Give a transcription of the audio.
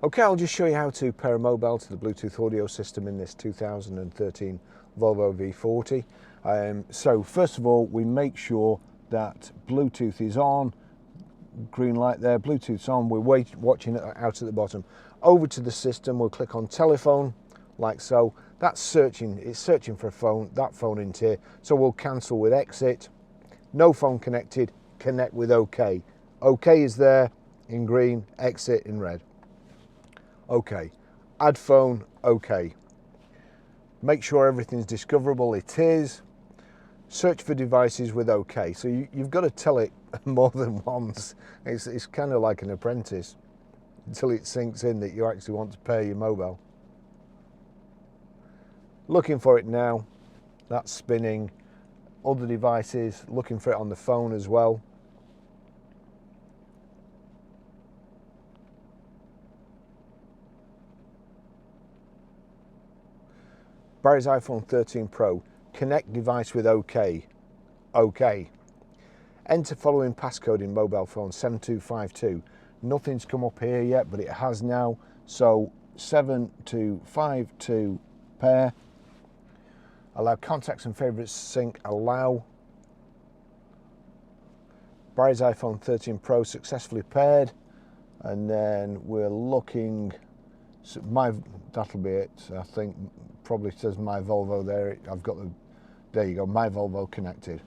Okay, I'll just show you how to pair a mobile to the Bluetooth audio system in this 2013 Volvo V40. So first of all, we make sure that Bluetooth is on. Green light there, Bluetooth's on. We're watching it out at the bottom. Over to the system, we'll click on telephone, like so. That's searching, it's searching for a phone, that phone in here. So we'll cancel with exit. No phone connected, connect with OK. OK is there in green, exit in red. OK. Add phone, OK. Make sure everything's discoverable, it is. Search for devices with OK. So you've got to tell it more than once. It's kind of like an apprentice until it sinks in that you actually want to pair your mobile. Looking for it now, that's spinning. Other devices, looking for it on the phone as well. Barry's iPhone 13 Pro, connect device with OK. OK. Enter following passcode in mobile phone 7252. Nothing's come up here yet, but it has now. So 7252 pair. Allow contacts and favorites sync, allow. Barry's iPhone 13 Pro successfully paired. And then we're looking, that'll be it. I think probably says my Volvo there. I've got there you go, my Volvo connected.